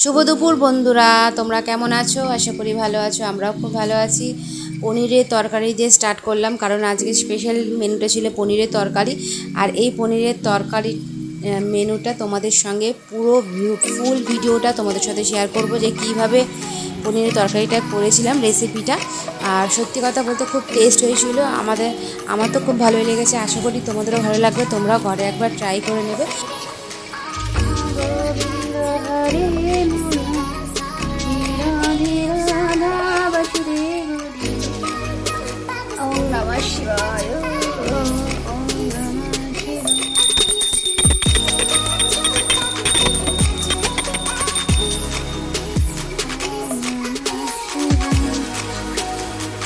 শুভ দুপুর বন্ধুরা, তোমরা কেমন আছো? আশা করি ভালো আছো। আমরাও খুব ভালো আছি। পনিরের তরকারি দিয়ে স্টার্ট করলাম, কারণ আজকে স্পেশাল মেনুটা ছিল পনিরের তরকারি। আর এই পনিরের তরকারি মেনুটা তোমাদের সঙ্গে পুরো ফুল ভিডিওটা তোমাদের সাথে শেয়ার করব, যে কিভাবে পনিরের তরকারিটা করেছিলাম, রেসিপিটা। আর সত্যি কথা বলতে খুব টেস্ট হয়েছিল। আমার তো খুব ভালোই লেগেছে। আশা করি তোমাদেরও ভালো লাগবে। তোমরাও ঘরে একবার ট্রাই করে নেবে। গোবিন্দ হরে ওম নমঃ শিবায়, ওম নমঃ শিবায়।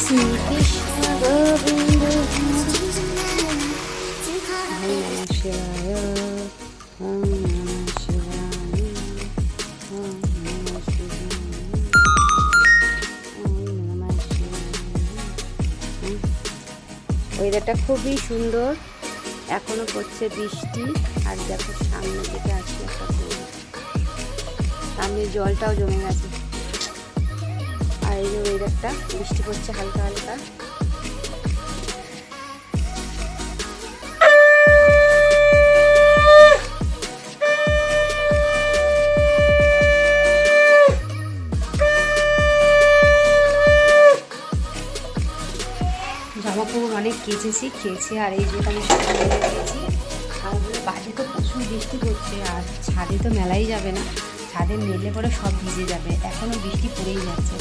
শ্রীকৃষ্ণ গোবিন্দ হরে নমঃ শিবায়, ওম নমঃ শিবায়, ওম নমঃ শিবায়, ওম নমঃ শিবায়। ওয়েদারটা খুবই সুন্দর, এখনো পড়ছে বৃষ্টি। আর দেখো সামনে থেকে আসছে একটা সামনে জলটাও জমে গেছে। আর এই যে ওয়েদারটা, বৃষ্টি পড়ছে হালকা হালকা। জামা কাপড় অনেক খেয়েছি আর এই যে আমি সব মেলে দিয়েছি। আর বাইরে তো প্রচুর বৃষ্টি পড়ছে, আর ছাদে তো মেলাই যাবে না। ছাদে মেলে পরে সব ভিজে যাবে, এখনও বৃষ্টি পড়েই যাচ্ছে।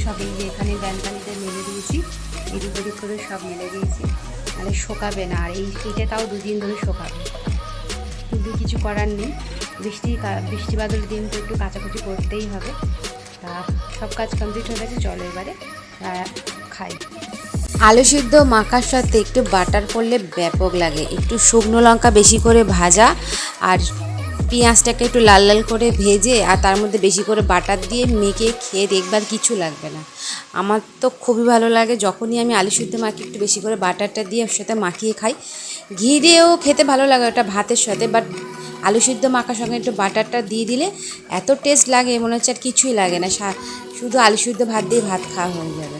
সব এই যে এখানে ব্যালকানিতে মেলে দিয়েছি, এদিক ওদিক করে সব মেলে দিয়েছি। মানে শোকাবে না, আর এইটা তাও 2 দিন ধরে শোকাবে, কিন্তু কিছু করার নেই। বৃষ্টি বাদল দিন তো একটু কাচাকুচি করতেই হবে। তা সব কাজ কমপ্লিট হয়ে গেছে, চলো এবারে খাই। আলু সিদ্ধ মাখার সাথে একটু বাটার পড়লে ব্যাপক লাগে। একটু শুকনো লঙ্কা বেশি করে ভাজা, আর পেঁয়াজটাকে একটু লাল লাল করে ভেজে, আর তার মধ্যে বেশি করে বাটার দিয়ে মেখে খেয়ে দেখবার কিছু লাগবে না। আমার তো খুবই ভালো লাগে। যখনই আমি আলু সিদ্ধ মাখি, একটু বেশি করে বাটারটা দিয়ে ওর সাথে মাখিয়ে খাই। ঘি দিয়েও খেতে ভালো লাগে ওটা ভাতের সাথে, বাট আলু সিদ্ধ মাখার সঙ্গে একটু বাটারটা দিয়ে দিলে এত টেস্ট লাগে, মনে হচ্ছে আর কিছুই লাগে না, শুধু আলু সিদ্ধ ভাত দিয়ে ভাত খাওয়া হয়ে যাবে।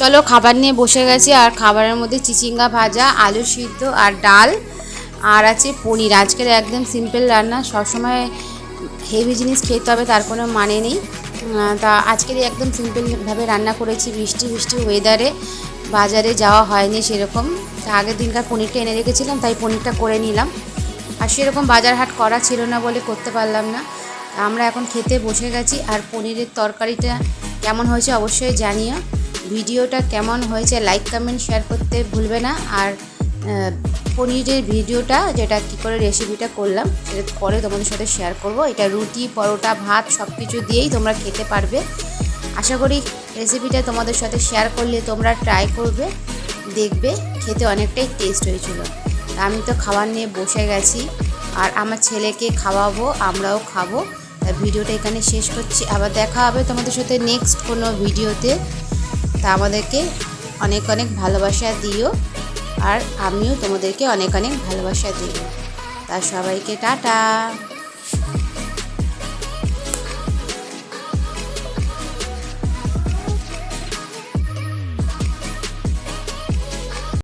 চলো খাবার নিয়ে বসে গেছি। আর খাবারের মধ্যে চিচিঙ্গা ভাজা, আলু সিদ্ধ আর ডাল, আর আছে পনির। আজকের একদম সিম্পল রান্না। সবসময় হেভি জিনিস খেতে হবে তার কোনো মানে নেই। তা আজকের একদম সিম্পলভাবে রান্না করেছি। বৃষ্টি ওয়েদারে বাজারে যাওয়া হয়নি সেরকম। তা আগের দিনকার পনিরটা এনে রেখেছিলাম, তাই পনিরটা করে নিলাম। আর সেরকম বাজার হাট করা ছিল না বলে করতে পারলাম না। আমরা এখন খেতে বসে গেছি। আর পনিরের তরকারিটা কেমন হয়েছে অবশ্যই জানিও। ভিডিওটা কেমন হয়েছে লাইক কমেন্ট শেয়ার করতে ভুলবে না। আর পনিরের ভিডিওটা, যেটা কী করে রেসিপিটা করলাম, সেটা পরে তোমাদের সাথে শেয়ার করব। এটা রুটি, পরোটা, ভাত সব কিছু দিয়েই তোমরা খেতে পারবে। আশা করি রেসিপিটা তোমাদের সাথে শেয়ার করলে তোমরা ট্রাই করবে, দেখবে খেতে অনেকটাই টেস্ট হয়েছিল। আমি তো খাবার নিয়ে বসে গেছি, আর আমার ছেলেকে খাওয়াবো, আমরাও খাবো। ভিডিওটা এখানে শেষ করছি। আবার দেখা হবে তোমাদের সাথে নেক্সট কোনো ভিডিওতে। তা আমাদেরকে অনেক অনেক ভালোবাসা দিও, আর আমিও তোমাদেরকে অনেক অনেক ভালোবাসা দিই। তা সবাইকে টাটা।